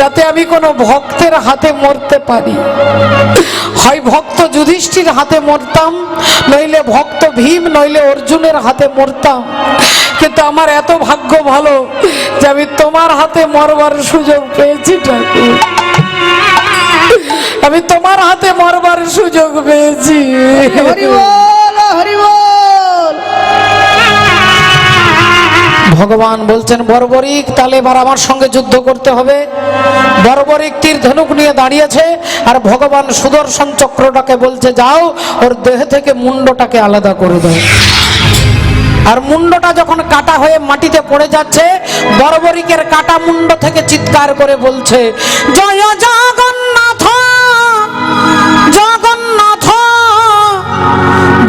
যাতে আমি কোনো ভক্তের হাতে মরতে পারি। হয় ভক্ত যুধিষ্ঠির হাতে মরতাম, নইলে ভক্ত ভীম, নইলে অর্জুনের হাতে মরতাম। কিন্তু আমার এত ভাগ্য ভালো যে আমি তোমার হাতে মরবার সুযোগ পেয়েছি ঠাকুর। আমি তোমার হাতে মরবার সুযোগ পেয়েছি। হরি বল, হরি বল। ভগবান বলছেন বর্বরিক, তাহলে এবার আমার সঙ্গে যুদ্ধ করতে হবে। বর্বরিক তীর ধনুক নিয়ে দাঁড়িয়েছে, আর ভগবান সুদর্শন চক্রটাকে বলছে যাও ওর দেহ থেকে মুন্ডটাকে আলাদা করে দাও। আর মুন্ডটা যখন কাটা হয়ে মাটিতে পড়ে যাচ্ছে, বর্বরিকের কাটা মুন্ড থেকে চিৎকার করে বলছে জয় জগন্নাথ, জগন্নাথ,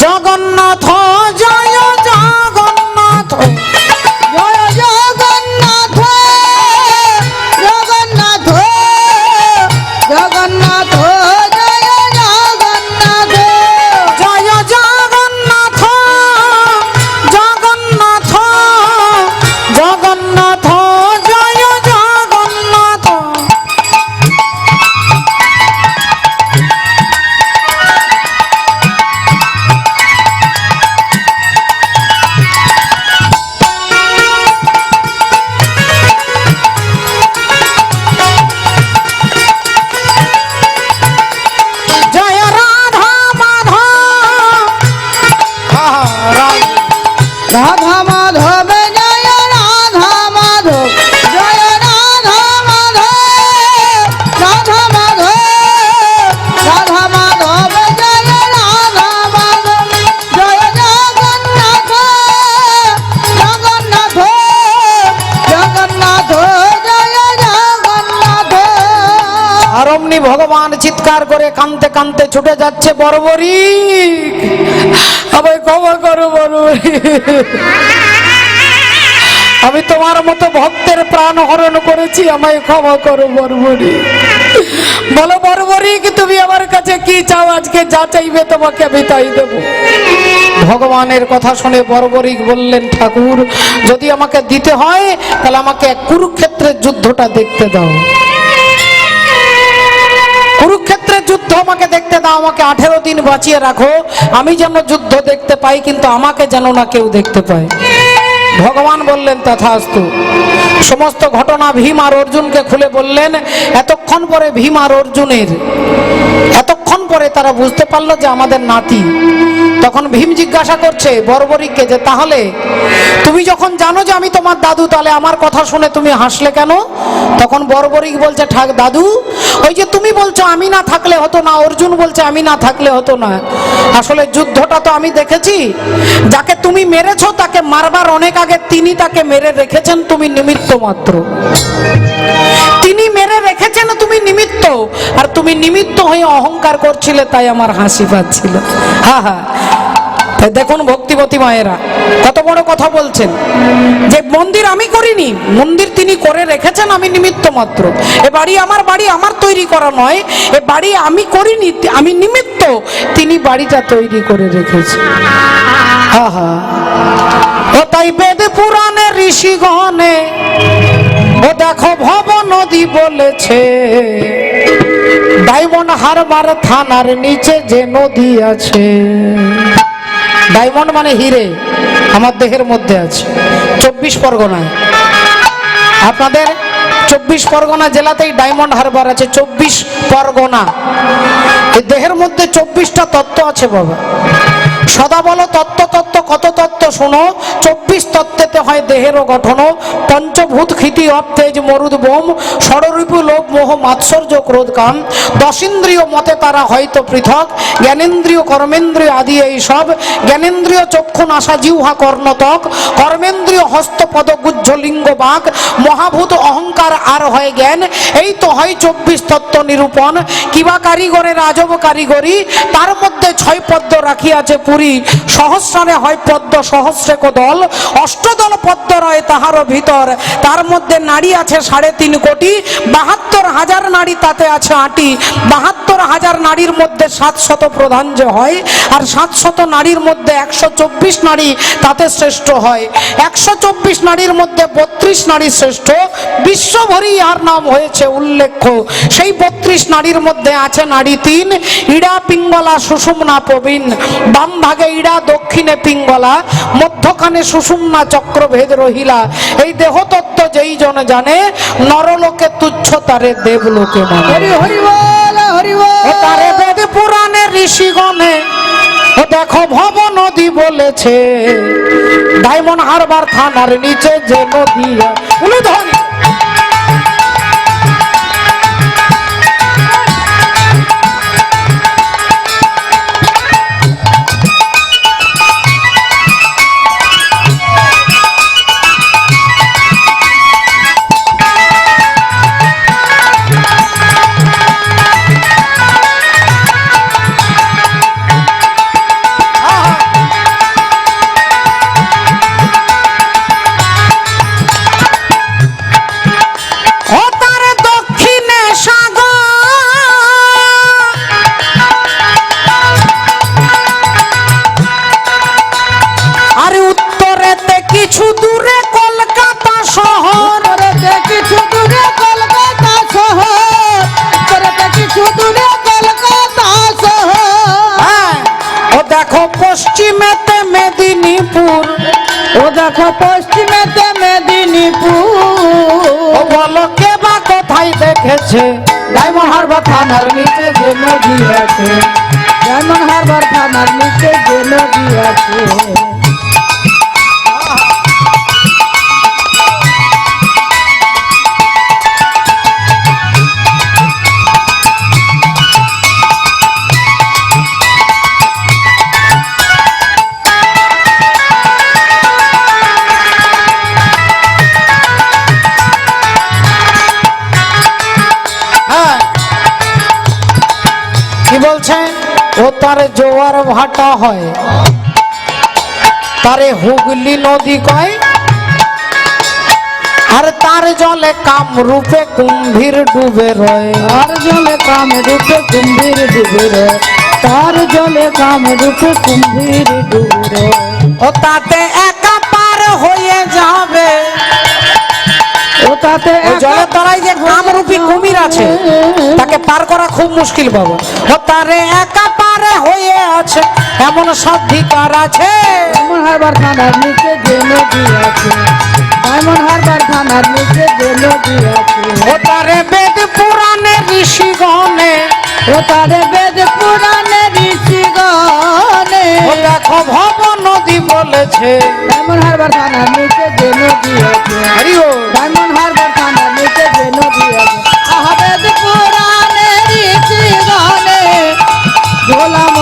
জগন্নাথ, জয় জগন্নাথ, জয় জগন্নাথ, জগন্নাথ, জগন্নাথ, জয় জগন্নাথ, জয় জগন্নাথ, জগন্নাথ, জগন্নাথ, জয় জগন্নাথ। জয় রাধা মাধব, রাধা মাধব, জয় রাধা মাধব, জয় রাধা মাধব, রাধা মাধব, রাধা মাধব, জয় রাধা মাধব, জয় জগন্নাথ, জগন্নাথ, জগন্নাথ, জয় জগন্নাথ। আর অমনি ভগবান চিৎকার করে কাঁদতে কাঁদতে ছুটে যাচ্ছে, বর্বরিক আমায় ক্ষমা করো বর্বরিক, আমি তোমার মতো ভক্তের প্রাণ হরণ করেছি, আমায় ক্ষমা করো বর্বরিক। বলো বর্বরিক তুমি আমার কাছে কি চাও, আজকে যা চাইবে তোমাকে আমি তাই দেব। ভগবানের কথা শুনে বর্বরিক বললেন ঠাকুর যদি আমাকে দিতে হয় তাহলে আমাকে কুরুক্ষেত্রের যুদ্ধটা দেখতে দাও। কুরুক্ষেত্রের যুদ্ধ আমাকে দেখতে দাও, আমাকে 18 দিন বাঁচিয়ে রাখো, আমি যেন যুদ্ধ দেখতে পাই, কিন্তু আমাকে যেন না কেউ দেখতে পায়। ভগবান বললেন তথাস্তু। সমস্ত ঘটনা ভীম আর অর্জুনকে খুলে বললেন। এতক্ষণ পরে ভীম আর অর্জুনের এতক্ষণ পরে তারা বুঝতে পারলো যে আমাদের নাতি। তখন ভীম জিজ্ঞাসা করছে বর্বরিককে যে তাহলে তুমি যখন জানো যে আমি তোমার দাদু, তাহলে আমার কথা শুনে তুমি হাসলে কেন? তখন বর্বরিক বলছে ঠাক দাদু, ওই যে তুমি বলছো আমি না থাকলে হতো না, অর্জুন বলছে আমি না থাকলে হতো না, আসলে যুদ্ধটা তো আমি দেখেছি, যাকে তুমি মেরেছো তাকে মারবার অনেক আগে তিনি তাকে মেরে রেখেছেন, তুমি নিমিত্ত মাত্র। তিনি মেরে রেখেছেন, তুমি নিমিত্ত, আর তুমি নিমিত্ত হয়ে অহংকার করছিলে, তাই আমার হাসি পাচ্ছিল। হ্যাঁ হ্যাঁ, দেখুন ভক্তিবতী মায়েরা কত বড় কথা বলছেন যে মন্দির আমি করিনি, মন্দির তিনি করে রেখেছেন, আমি নিমিত্ত মাত্র। এ বাড়ি আমার তৈরি করা নয়, এ বাড়ি আমি করিনি, আমি নিমিত্ত, তিনি বাড়িটা তৈরি করে রেখেছেন। হ্যাঁ হ্যাঁ, ও তাই বেদ পুরাণে ঋষিগণে ও দেখো ভব নদী বলেছে, ডায়মন্ড হারবার থানার নিচে যে নদী আছে, ডায়মন্ড মানে হিরে, আমার দেহের মধ্যে আছে 24 পরগনায়। আপনাদের 24 পরগনা জেলাতেই ডায়মন্ড হারবার আছে, 24 পরগনা। এই দেহের মধ্যে 24টা তত্ত্ব আছে বাবা। সদা বলো তত্ত্ব তত্ত্ব, কত তত্ত্ব শোনো। 24 তত্ত্বেতে হয় দেহেরও গঠন। পঞ্চভূত ক্ষিতি অপ তেজ মরুদ বোম, ষড়রূপ লোভ মোহ মাৎসর্য ক্রোধ কাম। 10 ইন্দ্রিয় মতে তারা হয়তো পৃথক, জ্ঞানেন্দ্রিয় কর্মেন্দ্রিয় আদি এই সব। জ্ঞানেন্দ্রিয় চক্ষু নাসা জিহ্বা কর্ণতক, কর্মেন্দ্রিয় হস্ত পদ গুজ্জ লিঙ্গ বাক। মহাভূত অহংকার আর হয় জ্ঞান, এই তো হয় 24 তত্ত্ব নিরূপণ। কিবা কারিগরের আজব কারিগরি, তার মধ্যে 6 পদ্ম রাখিয়াছে পুরী। সহস্রানে হয় পদ্ম সহস্রে কোদল, অষ্টদল পদ্ম রয় তাহারও ভিতর। তার মধ্যে নারী আছে 3.5 কোটি, 72,000 নারী তাতে আছে আটি। 72,000 নারীর মধ্যে 700 প্রধান যে হয়, আর 700 নারীর মধ্যে 124 নারী তাতে শ্রেষ্ঠ হয়। 124 নারীর মধ্যে 32 নারী শ্রেষ্ঠ, বিশ্বভরি আর নাম হয়েছে উল্লেখ্য। সেই 32 নারীর মধ্যে আছে নারী 3, ইড়া পিঙ্গলা সুষুম্না প্রবীণ। বাম ভাগে ইড়া, দক্ষিণে পিঙ্গলা, মধ্যখানে সুষুম্না চক্রভেদ রহিলা। এই দেহতত্ত্ব যেই জন জানে, নরলোকে তুচ্ছ তারে দেবলোকে মানে। হরি হরি বল হরি বল। ও তারে বেদ পুরাণে ঋষিগণে ও দেখো ভব নদী বলেছে, ডায়মন্ড হারবার থানার নিচে যে নদী। উলুধ্বনি। কিছু দূরে কলকাতা শহর, কিছু দূরে কলকাতা শহর, কিছু দূরে কলকাতা শহর। ও দেখো পশ্চিমেতে মেদিনীপুর, ও দেখো পশ্চিমেতে মেদিনীপুর। ও বলো কে বা কোথায় দেখেছে, ডায়মন্ড হারবার থানার নিচে যে নদী আছে। ডায়মন্ড হারবার থানার নিচে যে নদী আছে। কি বলছে? ও তারে জোয়ার ভাটা হয়, তারে হুগলি নদী কয়, আর তার জলে কামরূপে কুম্ভীর ডুবে রয়। তার জলে কামরূপে কুম্ভীর ডুবে রয়, তার জলে কামরূপে কুম্ভীর ডুবে রয়। ও তাতে একা পার হয়ে যাবে, ও তাতে ও জলের তলায় যে কামরূপী কুমির আছে, তাকে পার করা খুব মুশকিল পাবো। ও তারে একা পার হয়ে আছে, এমন সাধিকার আছে। ডায়মন্ড হারবার থানার নিচে যে নদী আছে, ডায়মন্ড হারবার থানার নিচে যে নদী আছে। ও তারে বেদ পুরাণে ঋষিগণে, ও তারে বেদ পুরাণে ঋষিগণে। ও দেখো ভব নদী বলেছে। ডায়মন্ড হারবার থানার নিচে যে নদী আছে, হরি ও ডায়মন্ড হারবার থানার নিচে যে নদী আছে। আহা বেদ পুরাণে ঋষিগণে গোলাম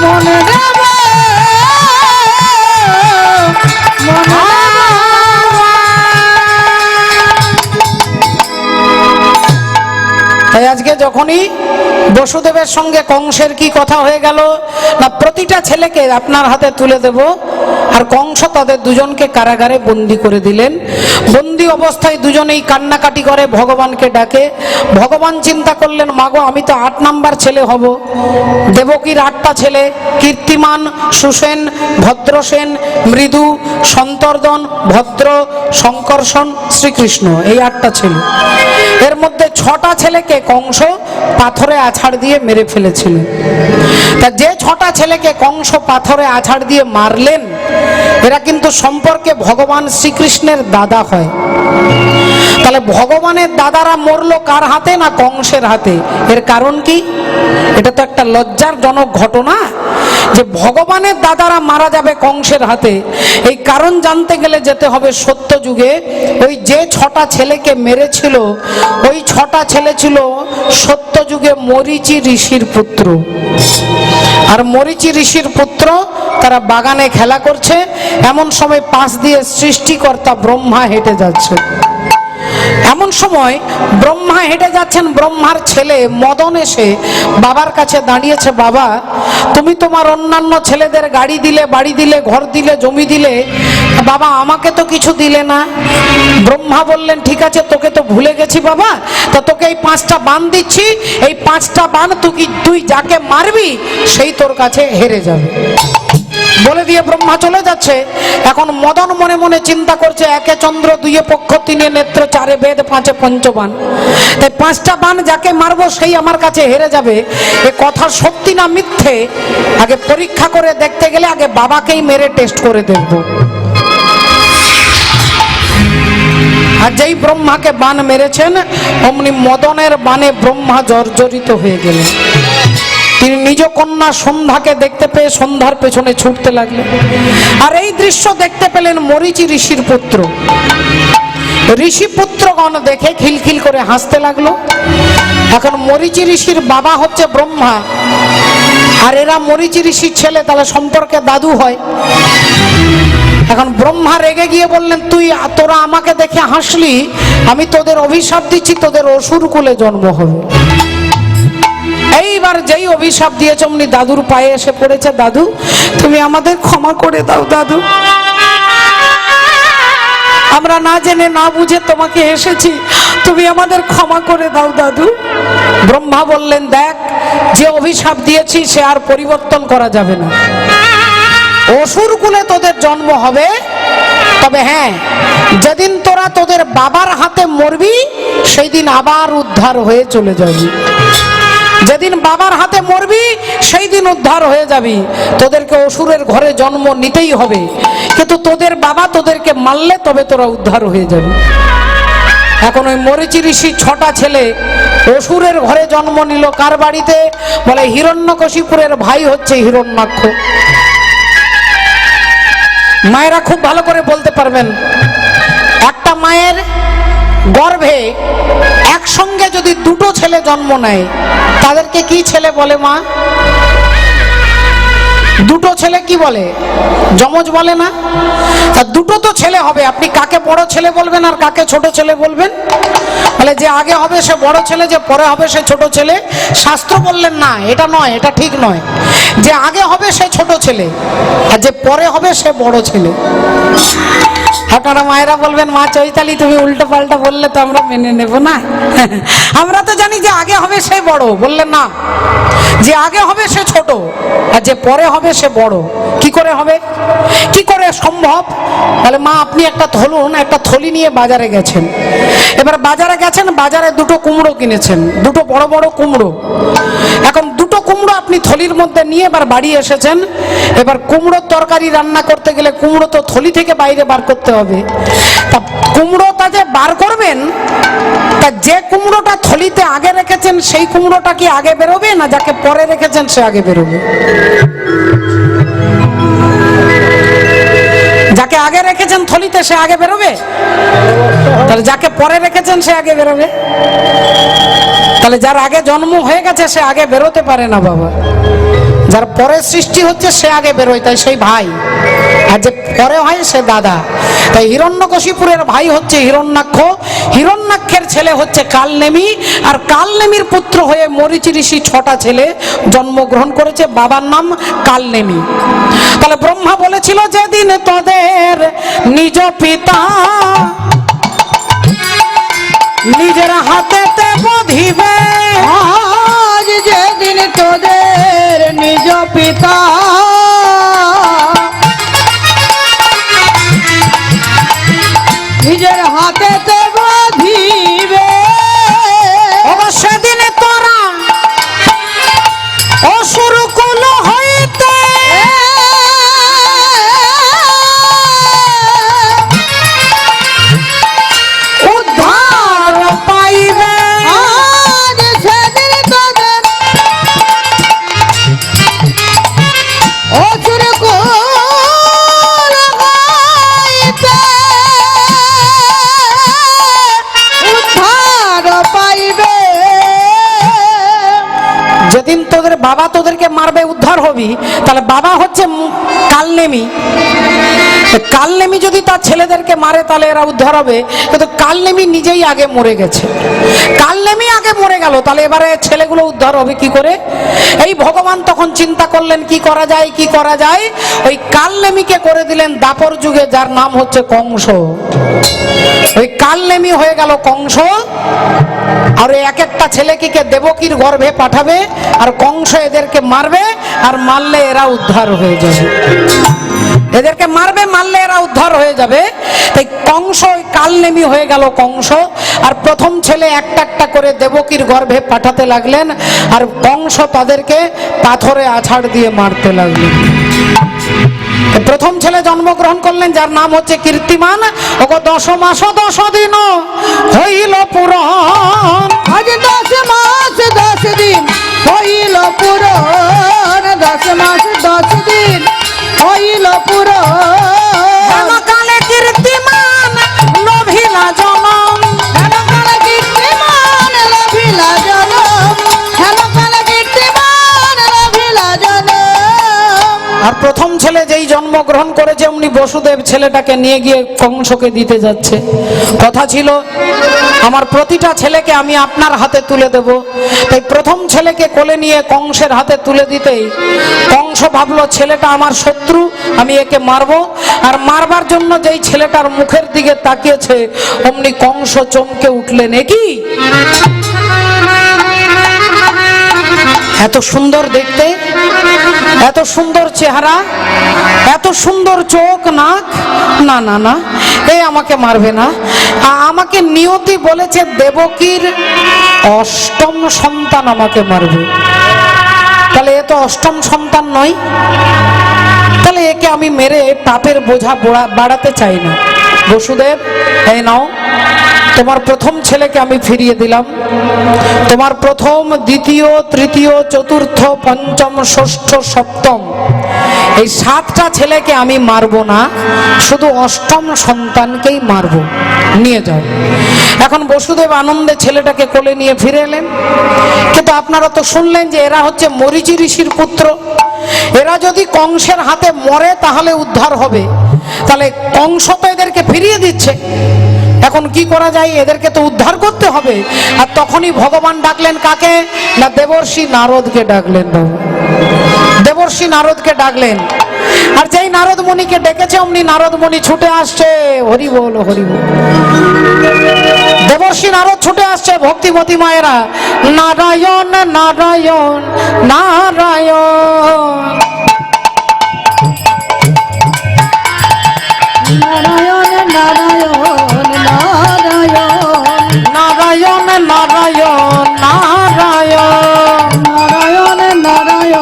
মনে দেবে মনে তাই আজকে যখনই বসুদেবের সঙ্গে কংসের কি কথা হয়ে গেল না, প্রতিটা ছেলেকে আপনার হাতে তুলে দেব, আর কংস তাদের দুজনকে কারাগারে বন্দি করে দিলেন। বন্দি অবস্থায় দুজনেই কান্নাকাটি করে ভগবানকে ডাকে। ভগবান চিন্তা করলেন, মাগো আমি তো 8 নাম্বার ছেলে হব। দেবকীর 8টা ছেলে, কীর্তিমান, সুসেন, ভদ্রসেন, মৃদু, সন্তর্দন, ভদ্র, শঙ্কর্ষণ, শ্রীকৃষ্ণ, এই 8টা ছেলে। এর মধ্যে 6টা ছেলেকে কংস পাথরে আছাড় দিয়ে মেরে ফেলেছিলেন। তা যে 6টা ছেলেকে কংস পাথরে আছাড় দিয়ে মারলেন, এরা কিন্তু সম্পর্কে ভগবান শ্রীকৃষ্ণের দাদা হয়। তাহলে ভগবানের দাদারা মরলো কার হাতে? না কংসের হাতে। এর কারণ কি? এটা তো একটা লজ্জারজনক ঘটনা যে ভগবানের দাদারা মারা যাবে কংসের হাতে। এই কারণ জানতে গেলে যেতে হবে সত্য যুগে। ওই যে 6টা ছেলেকে মেরেছিল, ওই 6টা ছেলে ছিল সত্য যুগে মরীচি ঋষির পুত্র। আর মরীচি ঋষির পুত্র তারা বাগানে খেলা করছে, এমন সময় পাশ দিয়ে সৃষ্টিকর্তা ব্রহ্মা হেঁটে যাচ্ছে। এমন সময় ব্রহ্মা হেঁটে যাচ্ছেন, ব্রহ্মার ছেলে মদন এসে বাবার কাছে দাঁড়িয়েছে, বাবা তুমি তোমার অন্যান্য ছেলেদের গাড়ি দিলে, বাড়ি দিলে, ঘর দিলে, জমি দিলে, বাবা আমাকে তো কিছু দিলে না। ব্রহ্মা বললেন ঠিক আছে তোকে তো ভুলে গেছি বাবা, তা তোকে এই 5টা বান দিচ্ছি, এই 5টা বান তুই যাকে মারবি সেই তোর কাছে হেরে যাবে। বলে দিয়ে ব্রহ্মা চলে যাচ্ছে। এখন মদন মনে মনে চিন্তা করছে, একে চন্দ্র, দুইয়ে পক্ষ, তিনে নেত্র, চারে বেদ, পাঁচে পঞ্চবান, তাই 5টা বান যাকে মারবো সেই আমার কাছে হেরে যাবে। এ কথা সত্যি না মিথ্যে আগে পরীক্ষা করে দেখতে গেলে আগে বাবাকেই মেরে টেস্ট করে দেখব। আর যেই ব্রহ্মাকে বান মেরেছেন অমনি মদনের বানে ব্রহ্মা জর্জরিত হয়ে গেলেন। তিনি নিজ কন্যা সন্ধ্যাকে দেখতে পেয়ে সন্ধ্যার পেছনে ছুটতে লাগলেন। আর এই দৃশ্য দেখতে পেলেন মরীচি ঋষির পুত্র। ঋষি পুত্রগণ দেখে খিলখিল করে হাসতে লাগলো। এখন মরীচি ঋষির বাবা হচ্ছে ব্রহ্মা, আর এরা মরীচি ঋষির ছেলে, তাহলে সম্পর্কে দাদু হয়। এখন ব্রহ্মা রেগে গিয়ে বললেন, তোরা আমাকে দেখে হাসলি, আমি তোদের অভিশাপ দিচ্ছি, তোদের অসুর কুলে জন্ম হবে। এইবার যেই অভিশাপ দিয়েছে অমনি দাদুর পায়ে এসে পড়েছে, দাদু তুমি আমাদের ক্ষমা করে দাও দাদু, আমরা না জেনে না বুঝে তোমাকে এসেছি, তুমি আমাদের ক্ষমা করে দাও দাদু। ব্রহ্মা বললেন, দেখ যে অভিশাপ দিয়েছি সে আর পরিবর্তন করা যাবে না, অসুর কুলে তোদের জন্ম হবে। তবে হ্যাঁ, যেদিন তোরা তোদের বাবার হাতে মরবি সেই দিন আবার উদ্ধার হয়ে চলে যাবি। যেদিন বাবার হাতে মরবি সেই দিন উদ্ধার হয়ে যাবি। তোদেরকে অসুরের ঘরে জন্ম নিতেই হবে, কিন্তু তোদের বাবা তোদেরকে মারলে তবে তোরা উদ্ধার হয়ে যাবি। এখন ওই মরীচি ঋষি 6টা ছেলে অসুরের ঘরে জন্ম নিল। কার বাড়িতে? বলে হিরণ্যকশিপুরের ভাই হচ্ছে হিরণ্যাক্ষ। মায়েরা খুব ভালো করে বলতে পারবেন, একটা মায়ের গর্ভে একসঙ্গে যদি 2টো ছেলে জন্ম নেয় তাদেরকে কি ছেলে বলে মা? 2টো ছেলে কি বলে? যমজ বলে না? তা 2টো তো ছেলে হবে, আপনি কাকে বড় ছেলে বলবেন আর কাকে ছোট ছেলে বলবেন? বলে যে আগে হবে সে বড় ছেলে, যে পরে হবে সে ছোট ছেলে। শাস্ত্র বললেন না, এটা নয়, এটা ঠিক নয়। যে আগে হবে সে ছোট ছেলে আর যে পরে হবে সে বড় ছেলে। আপনারা মায়েরা বলবেন, মা চৈতালি তুমি উল্টো পাল্টা বললে তো আমরা মেনে নেব না, আমরা তো জানি যে আগে হবে সে বড়। বললেন না, যে আগে হবে সে ছোট আর যে পরে হবে সে বড়। কি করে হবে, কি করে সম্ভব? বলে মা আপনি একটা থলি নিয়ে বাজারে গেছেন, এবার বাজারে গেছেন, বাজারে 2টো কুমড়ো কিনেছেন, 2টো বড় বড় কুমড়ো। এখন 2টো কুমড়ো আপনি থলির মধ্যে নিয়ে এবার বাড়ি এসেছেন। এবার কুমড়োর তরকারি রান্না করতে গেলে কুমড়ো তো থলি থেকে বাইরে বার করতে হবে। তা কুমড়োটা যে বার করবেন, তা যে কুমড়োটা থলিতে আগে রেখেছেন সেই কুমড়োটা কি আগে বেরোবে, না যাকে পরে রেখেছেন সে আগে বেরোবে? যাকে আগে রেখেছেন থলিতে সে আগে বেরোবে, তাহলে যাকে পরে রেখেছেন সে আগে বেরোবে। তাহলে যার আগে জন্ম হয়ে গেছে সে আগে বেরোতে পারে না বাবা, যার পরে সৃষ্টি হচ্ছে সে আগে বেরোয়, তাই সেই ভাই, আর যে পরে হয় সে দাদা। তাই হিরণ্যকশিপুরের ভাই হচ্ছে হিরণ্যাক্ষ, হিরণ্যাক্ষের ছেলে হচ্ছে কালনেমি, আর কালনেমির পুত্র হয়ে মরীচি ঋষি 6টা ছেলে জন্মগ্রহণ করেছে, বাবার নাম কালনেমি। তাহলে ব্রহ্মা বলেছিল, যেদিন তোদের নিজ পিতা নিজের হাতেতে বধিবে, আজ যেদিন তোদের নিজ পিতা নিজের হাতেতে বধিবে, সেদিন তোরা অসুর কুল হইতে উদ্ধার পাইবে। আজ সেদিন তোদের অসুর কুল হইতে উদ্ধার পাইবে। যেদিন তোদের বাবা তোদেরকে মারবে উদ্ধার হবি, তাহলে বাবা হচ্ছে কালনেমি। কালনেমি যদি তার ছেলেদেরকে মারে তাহলে এরা উদ্ধার হবে, কিন্তু কালনেমি নিজেই আগে মরে গেছে। কালনেমি আগে মরে গেল, তাহলে এবারে ছেলেগুলো উদ্ধার হবে কি করে? এই ভগবান তখন চিন্তা করলেন কি করা যায়, কি করা যায়। ওই কালনেমিকে করে দিলেন দাপর যুগে, যার নাম হচ্ছে কংস। ওই কালনেমি হয়ে গেল কংস, আর এক একটা ছেলেকে দেবকীর গর্ভে পাঠাবে, আর কংস এদেরকে মারবে, আর মারলে এরা উদ্ধার হয়ে যাবে। এদেরকে মারবে, মারলে এরা উদ্ধার হয়ে যাবে। তাই কংস ওই কালনেমি হয়ে গেল কংস, আর প্রথম ছেলে একটা একটা করে দেবকীর গর্ভে পাঠাতে লাগলেন, আর কংস তাদেরকে পাথরে আছাড় দিয়ে মারতে লাগলেন। প্রথম ছেলে জন্মগ্রহণ করলেন, যার নাম হচ্ছে কীর্তিমান। ওগো 10 মাস 10 দিন হইল পুরাণ, আজ 10 মাস 10 দিন হইল পুরাণ, 10 মাস 10 দিন হইল পুরাণ। কালে কীর্তিমান লভিলা জনম, কালে কীর্তিমান লভিলা জনম, কালে কীর্তিমান লভিলা জনম। আর প্রথম ছেলে যেই জন্মগ্রহণ করেছে অমনি বসুদেব ছেলেটাকে নিয়ে গিয়ে কংসকে দিতে যাচ্ছে। কথা ছিল আমার প্রতিটা ছেলেকে আমি আপনার হাতে তুলে দেব। তাই প্রথম ছেলেকে কোলে নিয়ে কংসের হাতে তুলে দিতেই কংস ভাবলো ছেলেটা আমার শত্রু, আমি একে মারবো। আর মারবার জন্য যেই ছেলেটার মুখের দিকে তাকিয়েছে অমনি কংস চমকে উঠলেন। এ কি এত সুন্দর দেখতে, এত সুন্দর চেহারা, এত সুন্দর চোখ নাক, না না না, এ আমাকে মারবে না। আমাকে নিয়তি বলেছে দেবকীর 8ম সন্তান আমাকে মারবে, তাহলে এ তো 8ম সন্তান নয়, তাহলে একে আমি মেরে পাপের বোঝা বাড়াতে চাই না। বসুদেব, এই নাও, তোমার প্রথম ছেলেকে আমি ফিরিয়ে দিলাম। তোমার প্রথম, দ্বিতীয়, তৃতীয়, চতুর্থ, পঞ্চম, ষষ্ঠ, সপ্তম এই 7টা ছেলেকে আমি মারবো না, শুধু 8ম সন্তানকেই মারবো, নিয়ে যাও। এখন বসুদেব আনন্দে ছেলেটাকে কোলে নিয়ে ফিরে এলেন। কিন্তু আপনারা তো শুনলেন যে এরা হচ্ছে মরীচি ঋষির পুত্র, এরা যদি কংসের হাতে মরে তাহলে উদ্ধার হবে, তাহলে কংস তো এদেরকে ফিরিয়ে দিচ্ছে। এখন কি করা যায়, এদেরকে তো উদ্ধার করতে হবে। আর তখনই ভগবান ডাকলেন কাকে না, দেবর্ষি নারদকে ডাকলেন। দেবর্ষি নারদকে ডাকলেন, আর যেই নারদ মুনিকে ডেকেছে অমনি নারদ মুনি ছুটে আসছে। হরি বল, হরি বল। দেবর্ষি নারদ ছুটে আসছে, ভক্তিমতী মায়েরা নারায়ণ নারায়ণ নারায়ণ নারায়ণ নারায়ণ নারায়ণ নারায়ণ নারায়ণ নারায়ণ নারায়ণ নারায়ণ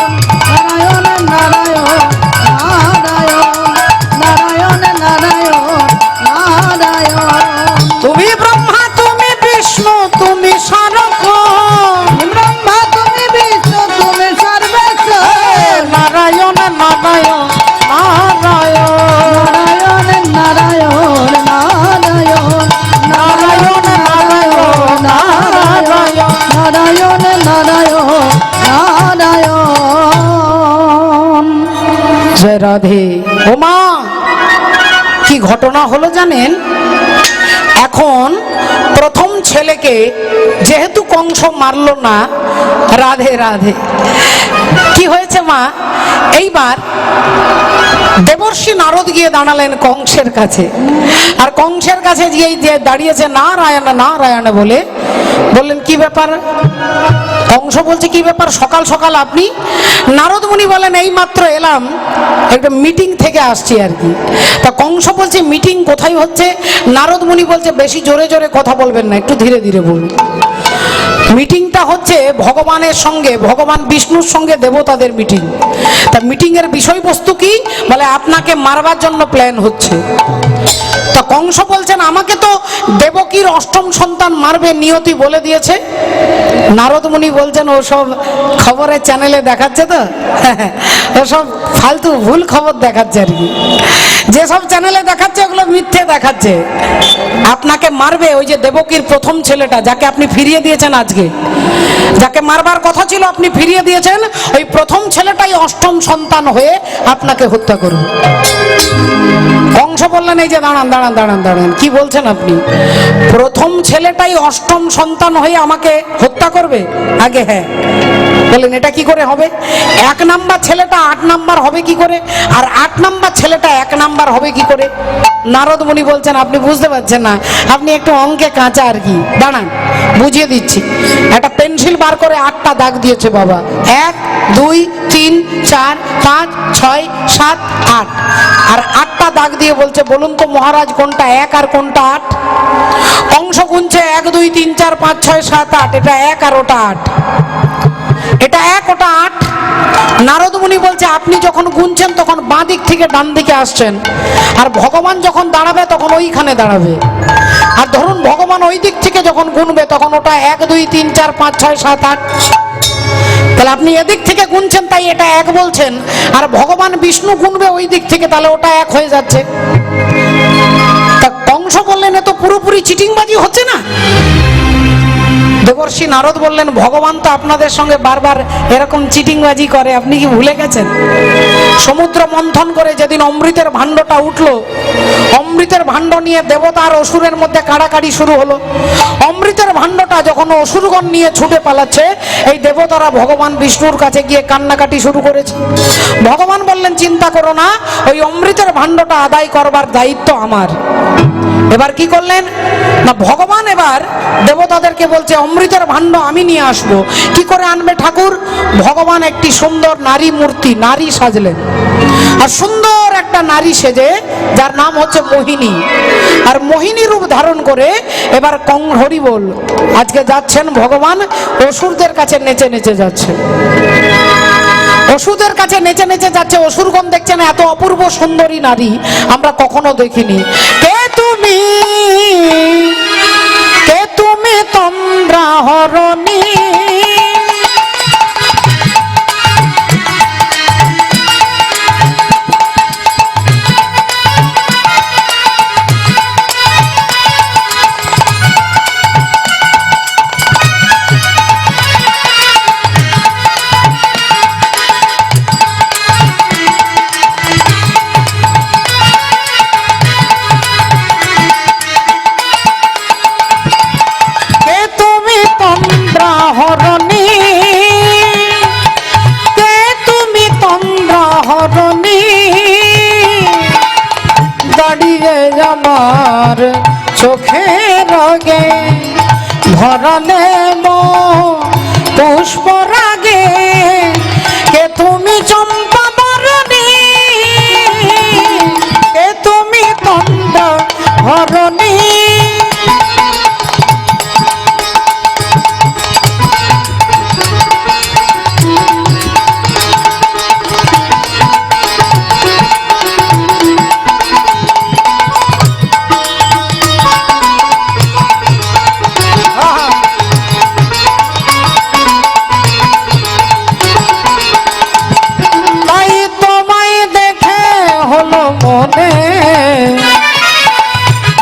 নারায়ণ নারায়ণ নারায়ণ নারায়ণ নারায়ণ। তুমি ব্রহ্মা, তুমি বিষ্ণু, তুমি সারকম, ব্রহ্মা তুমি বিষ্ণু তুমি সর্বেশ্বর, নারায়ণ নারায়ণ নারায়ণ নারায়ণ নারায়ণ নারায়ণ নারায়ণ নারায়ণ নারায়ণ নারায়ণ নারায়ণ নারায়ণ। জয় রাধে। ওমা, কি ঘটনা হলো জানেন? এখন প্রথম ছেলেকে যেহেতু কংস মারলো না, রাধে রাধে, কি হয়েছে মা, এইবার দেবর্ষি নারদ গিয়ে দাঁড়ালেন কংসের কাছে। আর কংসের কাছে গিয়ে যে দাঁড়িয়েছে নারায়ণ নারায়ণ বলে, বললেন কি ব্যাপার? কংস বলছে কি ব্যাপার, সকাল সকাল আপনি? নারদ মুনি বলেন এই মাত্র এলাম, একটা মিটিং থেকে আসছি আর কি। তা কংস বলছে মিটিং কোথায় হচ্ছে? নারদ মুনি বলছে বেশি জোরে জোরে কথা বলবেন না, একটু ধীরে ধীরে বলুন। মিটিংটা হচ্ছে ভগবানের সঙ্গে, ভগবান বিষ্ণুর সঙ্গে দেবতাদের মিটিং। তা মিটিং এর বিষয়বস্তু কি? বলে আপনাকে মারবার জন্য প্ল্যান হচ্ছে। তা কংস বলছেন আমাকে তো দেবকীর অষ্টম সন্তান মারবে নিয়তি বলে দিয়েছে। নারদ মুনি বলছেন ওসব খবরের চ্যানেলে দেখাচ্ছে তো ওসব ফালতু ভুল খবর দেখাচ্ছে আর কি, যেসব চ্যানেলে দেখাচ্ছে ওগুলো মিথ্যে দেখাচ্ছে। আপনাকে মারবে ওই যে দেবকীর প্রথম ছেলেটা যাকে আপনি ফিরিয়ে দিয়েছেন, আজকে যাকে মারবার কথা ছিল আপনি ফিরিয়ে দিয়েছেন, ওই প্রথম ছেলেটাই অষ্টম সন্তান হয়ে আপনাকে হত্যা করবে। কংস বললেন এই যে দাঁড়ান দাঁড়ান দাঁড়ান দাঁড়ান, কি বলছেন আপনি? প্রথম ছেলেটাই অষ্টম সন্তান হয়ে আমাকে হত্যা করবে? আগে হ্যাঁ। বললেন এটা কি করে হবে? 1 নাম্বার ছেলেটা 8 নাম্বার হবে কি করে, আর 8 নাম্বার ছেলেটা 1 নাম্বার হবে কি করে? নারদ মুনি বলছেন আপনি বুঝতে পারছেন না, আপনি একটু অঙ্কে কাঁচা আর কি। দাঁড়ান বুঝিয়ে দিচ্ছি। একটা পেন্সিল বার করে 8টা দাগ দিয়েছে বাবা, 1 2 3 4 5 6 7 8, আর 8টা দাগ দিয়ে বলছে বলুন তো মহারাজ কোনটা 1 আর কোনটা 8? অংশ গুনছে 1 2 3 4 5 6 7 8, এটা 1 আর ওটা 8, এটা 1 ওটা 8। নারদ মুনি বলছে আপনি যখন গুনছেন তখন বাঁ দিক থেকে ডান দিকে আসছেন, আর ভগবান যখন দাঁড়াবে তখন ওইখানে দাঁড়াবে। আর ধরুন ভগবান ওই দিক থেকে যখন গুনবে তখন ওটা 1 2 3 4 5 6 7 8। তাহলে আপনি এদিক থেকে গুনছেন তাই এটা 1 বলছেন, আর ভগবান বিষ্ণু গুনবে ওই দিক থেকে, তাহলে ওটা 1 হয়ে যাচ্ছে। তা কংস বললেন এ তো পুরোপুরি চিটিংবাজি হচ্ছে না? দেবর্ষি নারদ বললেন ভগবান তো আপনাদের সঙ্গে বারবার এরকম চিটিংবাজি করে, আপনি কি ভুলে গেছেন? সমুদ্র মন্থন করে যেদিন অমৃতের ভাণ্ডটা উঠলো, অমৃতের ভাণ্ড নিয়ে দেবতা আর অসুরের মধ্যে কাড়াকাড়ি শুরু হলো। অমৃতের ভাণ্ডটা যখন অসুরগণ নিয়ে ছুটে পালাচ্ছে, এই দেবতারা ভগবান বিষ্ণুর কাছে গিয়ে কান্নাকাটি শুরু করেছে। ভগবান বললেন চিন্তা করো না, ওই অমৃতের ভাণ্ডটা আদায় করবার দায়িত্ব আমার। এবার কি করলেন না, ভগবান এবার দেবতাদেরকে বলছে অমৃতের ভাণ্ড আমি নিয়ে আসব। কি করে আনবে ঠাকুর? ভগবান একটি সুন্দর নারী মূর্তি, নারী সাজলেন, আর সুন্দর একটা নারী সেজে, যার নাম হচ্ছে মোহিনী, আর মোহিনী রূপ ধারণ করে এবার হরি বল আজকে যাচ্ছেন ভগবান অসুরদের কাছে নেচে নেচে যাচ্ছে। অসুরদের কাছে নেচে নেচে যাচ্ছে। অসুরগণ দেখছেন এত অপূর্ব সুন্দরী নারী আমরা কখনো দেখিনি। কে তুমি, কে তুমি তন্দ্রা হরণী, আমার চোখের রগে ভরলে পুষ্প রাগে, কে তুমি চম্পা বরণী, কে তুমি তন্দ্রা হরণী।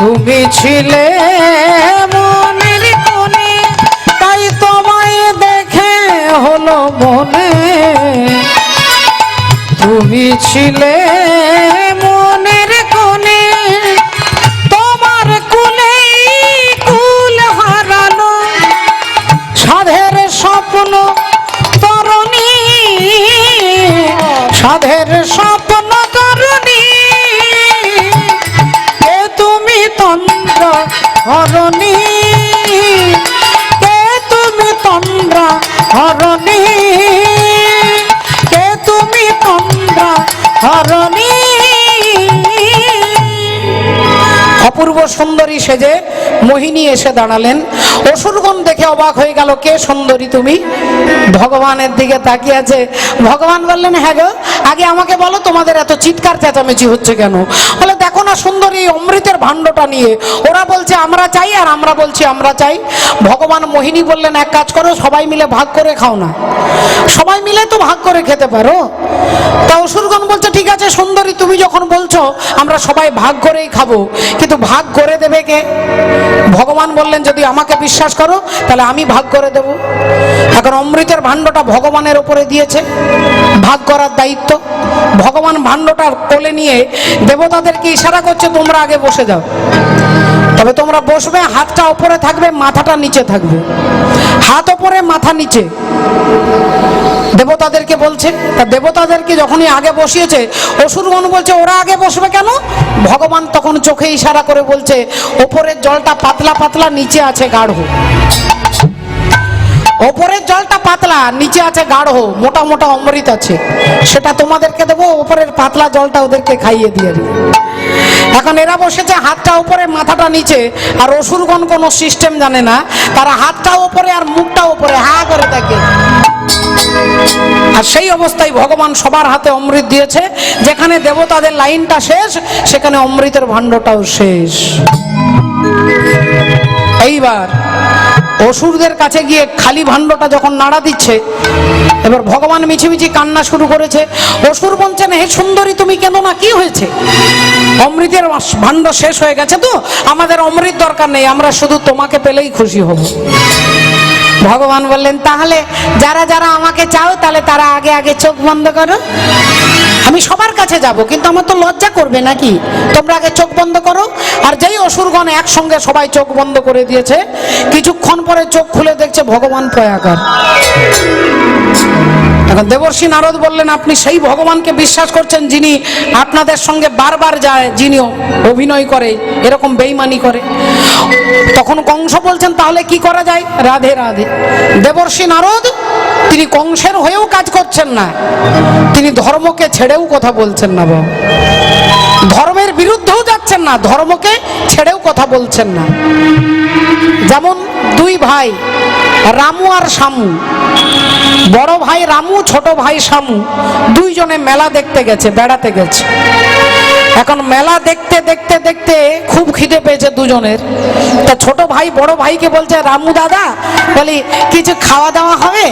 তুমি ছিলে মনের কোণে, তাই তোমায় দেখে হলো মনে, তুমি ছিলে মনের কোণে, তোমার কুলে কুল হারানো সাধের স্বপ্ন তরণী, সাধের স্বপ্ন তরণী, তন্দ্রা হরণী, কে তুমি তন্দ্রা হরণী, কে তুমি তন্দ্রা হরণী। অপূর্ব সুন্দরী সেজে মোহিনী এসে দাঁড়ালেন। অসুরগণ দেখে অবাক হয়ে গেল, কে সুন্দরী তুমি? ভগবানের দিকে তাকিয়ে আছে। ভগবান বললেন, হ্যাঁ গো, আগে আমাকে বলো তোমাদের এত চিৎকার চেঁচামেচি হচ্ছে কেন? বলে, দেখো না সুন্দরী, অমৃতের ভাণ্ডটা নিয়ে ওরা বলছে আমরা চাই আর আমরা বলছি আমরা চাই। ভগবান মোহিনী বললেন, এক কাজ করো, সবাই মিলে ভাগ করে খাও না। সবাই মিলে তো ভাগ করে খেতে পারো। তা অসুরগণ বলছে, ঠিক আছে সুন্দরী, তুমি যখন বলছো আমরা সবাই ভাগ করেই খাবো, কিন্তু ভাগ করে দেবে কে? ভগবান বললেন, যদি আমাকে বিশ্বাস করো তাহলে আমি ভাগ করে দেব। এখন অমৃতের ভাণ্ডটা ভগবানের উপরে দিয়েছে ভাগ করার দায়িত্ব। ভগবান ভাণ্ডটা কোলে নিয়ে দেবতাদেরকে ইশারা করছে, তোমরা আগে বসে যাও। তবে তোমরা বসবে, হাতটা ওপরে থাকবে, মাথাটা নিচে থাকবে। হাত ওপরে, মাথা নিচে, দেবতাদেরকে বলছে। তা দেবতাদেরকে যখনই আগে বসিয়েছে, অসুরগণ বলছে ওরা আগে বসবে কেন? ভগবান তখন চোখে ইশারা করে বলছে, ওপরের জলটা পাতলা পাতলা, নিচে আছে গাঢ়। ওপরের জলটা পাতলা, নিচে আছে গাঢ়, মোটা মোটা অমৃত আছে, সেটা তোমাদেরকে দেবো, ওপরের পাতলা জলটা ওদেরকে খাইয়ে দিয়ে দিই। এখন এরা বসেছে হাতটা উপরে মাথাটা নিচে, আর অসুরগণ কোনো সিস্টেম জানে না, তারা হাতটা উপরে আর মুখটা উপরে হা করে থাকে। আর সেই অবস্থায় ভগবান সবার হাতে অমৃত দিয়েছে। যেখানে দেবতাদের লাইনটা শেষ, সেখানে অমৃতের ভাণ্ডটাও শেষ। এইবার অসুরদের কাছে গিয়ে খালি ভাণ্ডটা যখন নাড়া দিচ্ছে, এবার ভগবান মিছিমিছি কান্না শুরু করেছে। অসুর বলছেন, হে সুন্দরী, তুমি কেন না, কি হয়েছে? অমৃতের ভাণ্ড শেষ হয়ে গেছে তো, আমাদের অমৃত দরকার নেই, আমরা শুধু তোমাকে পেলেই খুশি হব। ভগবান বললেন, তাহলে যারা যারা আমাকে চাও, তাহলে তারা আগে আগে চোখ বন্ধ করো। আমি সবার কাছে যাব, কিন্তু আমার তো লজ্জা করবে নাকি? তোমরা আগে চোখ বন্ধ করো। আর যেই অসুরগণ একসঙ্গে সবাই চোখ বন্ধ করে দিয়েছে, কিছুক্ষণ পরে চোখ খুলে দেখছে ভগবান পয়াকার। এখন দেবর্ষি নারদ বললেন, আপনি সেই ভগবানকে বিশ্বাস করছেন যিনি আপনাদের সঙ্গে বারবার যায়, যিনি অভিনয় করে, এরকম বেঈমানি করে? তখন কংস বলছেন, তাহলে কি করা যায়? রাধে রাধে। দেবর্ষি নারদ তিনি কংসের হয়েও কাজ করছেন না, তিনি ধর্মকে ছেড়েও কথা বলছেন না, ধর্মের বিরুদ্ধেও যাচ্ছেন না, ধর্মকে ছেড়েও কথা বলছেন না। যেমন দুই ভাই, রামু আর শামু। বড় ভাই রামু, ছোট ভাই শামু, দুইজনে মেলা দেখতে গেছে, বেড়াতে গেছে। এখন মেলা দেখতে দেখতে দেখতে খুব খিদে পেয়েছে দুজনের। তা ছোট ভাই বড় ভাইকে বলছে, রামু দাদা, বলি কিছু খাওয়া দাওয়া হবে?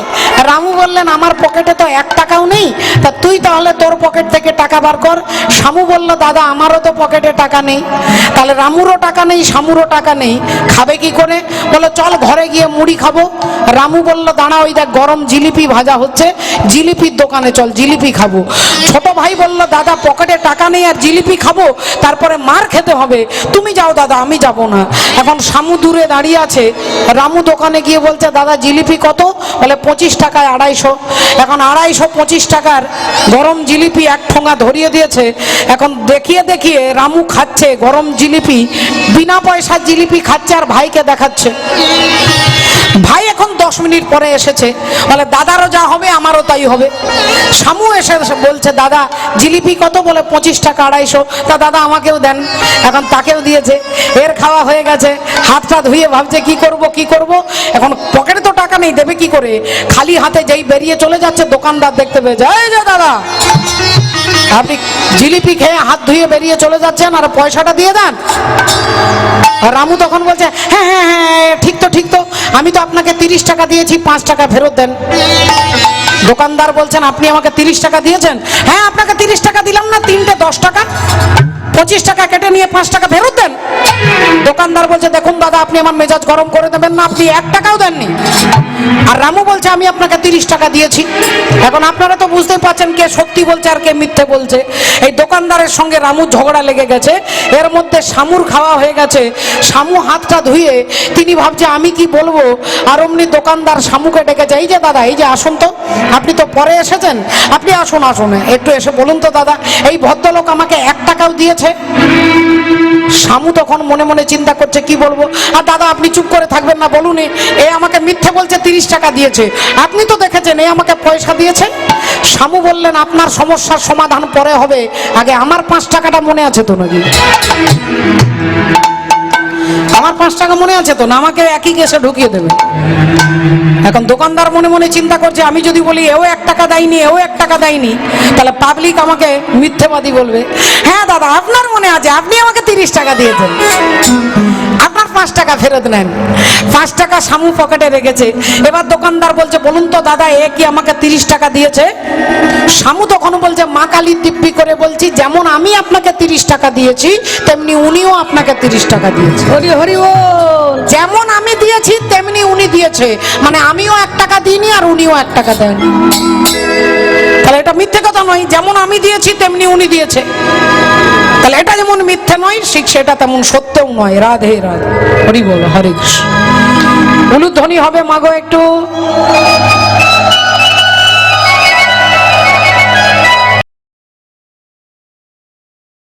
রামু বললেন, আমার পকেটে তো 1 টাকাও নেই, তা তুই তাহলে তোর পকেট থেকে টাকা বার কর। শামু বলল, দাদা আমারও তো পকেটে টাকা নেই। তাহলে রামুরও টাকা নেই, শামুরও টাকা নেই, খাবে কি করে? বলে, চল ঘরে গিয়ে মুড়ি খাবো। রামু বলল, দাঁড়া, ওই দেখ গরম জিলিপি ভাজা হচ্ছে, জিলিপির দোকানে চল, জিলিপি খাবো। ছোট ভাই বলল, দাদা পকেটে টাকা নেই আর জিলিপি খাবো, তারপরে মার খেতে হবে, তুমি যাও দাদা, আমি যাব না। এখন শামু দূরে দাঁড়িয়ে আছে, রামু দোকানে গিয়ে বলছে, দাদা জিলিপি কত? বলে 25 টাকায় 250। এখন 250 টাকার গরম জিলিপি 1 ঠোঙা ধরিয়ে দিয়েছে। এখন দেখিয়ে দেখিয়ে রামু খাচ্ছে গরম জিলিপি, বিনা পয়সার জিলিপি খাচ্ছে, আর ভাইকে দেখাচ্ছে। ভাই এখন 10 মিনিট পরে এসেছে, বলে দাদারও যা হবে আমারও তাই হবে। শামু এসে বলছে, দাদা জিলিপি কত? বলে 25 টাকা 250। তা দাদা আমাকেও দেন। এখন তাকেও দিয়েছে, এর খাওয়া হয়ে গেছে, হাতটা ধুয়ে ভাবছে কি করব কি করব। এখন পকেটে তো টাকা নেই, দেবে কি করে? খালি হাতে যেই বেরিয়ে চলে যাচ্ছে, দোকানদার দেখতে পেয়েছে, এই যে দাদা, আপনি জিলিপি খেয়ে হাত ধুয়ে বেরিয়ে চলে যাচ্ছেন, আর পয়সাটা দিয়ে দেন। রামু তখন বলছে, হ্যাঁ হ্যাঁ হ্যাঁ, ঠিক তো ঠিক তো, আমি তো আপনাকে 30 টাকা দিয়েছি, 5 টাকা ফেরত দেন। দোকানদার বলছেন, আপনি আমাকে 30 টাকা দিয়েছেন? হ্যাঁ, আপনাকে 30 টাকা দিলাম না, 3টে 10 টাকা, 25 টাকা কেটে নিয়ে 5 টাকা ফেরত দেন। দোকানদার বলছে, দেখুন দাদা, আপনি আমার মেজাজ গরম করে দেবেন না, আপনি 1 টাকাও দেননি। আর রামু বলছে, আমি আপনাকে 30 টাকা দিয়েছি। এখন আপনারা তো বুঝতেই পারছেন কে সত্যি বলছে আর কে মিথ্যে বলছে। এই দোকানদারের সঙ্গে রামুর ঝগড়া লেগে গেছে, এর মধ্যে শামুর খাওয়া হয়ে গেছে। শামু হাতটা ধুয়ে তিনি ভাবছে আমি কি বলবো, আর অমনি দোকানদার শামুকে ডেকেছে, এই যে দাদা, এই যে আসুন তো, আপনি তো পরে এসেছেন, আপনি আসুন আসুন, একটু এসে বলুন তো দাদা, এই ভদ্রলোক আমাকে 1 টাকাও দিয়েছে। শামু তখন মনে মনে চিন্তা করছে কি বলবো। আর দাদা আপনি চুপ করে থাকবেন না, বলুন, এ আমাকে মিথ্যে বলছে, 30 টাকা দিয়েছে, আপনি তো দেখেছেন এ আমাকে পয়সা দিয়েছে। শামু বললেন, আপনার সমস্যার সমাধান পরে হবে, আগে আমার 5 টাকাটা মনে আছে তো নাকি? আমার 5 টাকা মনে আছে তো না, আমাকে একই কেসে ঢুকিয়ে দেবে। এখন দোকানদার মনে মনে চিন্তা করছে, আমি যদি বলি এও 1 টাকা দেয়নি, এও 1 টাকা দেয়নি, তাহলে পাবলিক আমাকে মিথ্যেবাদী বলবে। হ্যাঁ দাদা, আপনার মনে আছে, আপনি আমাকে 30 টাকা দিয়েছেন, আপনার 5 টাকা ফেরত নেন। 5 টাকা শামু পকেটে রেখেছে। এবার দোকানদার বলছে, বলুন তো দাদা, এ কি আমাকে 30 টাকা দিয়েছে? শামু তখন বলছে, মা কালী দিব্যি করে বলছি, যেমন আমি আপনাকে 30 টাকা দিয়েছি তেমনি উনিও আপনাকে 30 টাকা দিয়েছে। হরি হরি বল। যেমন আমি দিয়েছি তেমনি উনি দিয়েছে, মানে আমিও 1 টাকা দিইনি আর উনিও 1 টাকা দেননি। তাহলে এটা মিথ্যে কথা নয়, যেমন আমি দিয়েছি তেমনি উনি দিয়েছে। তাহলে এটা যেমন মিথ্যে নয়, ঠিক সেটা তেমন সত্যও নয়। রাধে রাধে, হরি বল, হরে কৃষ্ণ। উলুধ্বনি হবে মাগো একটু।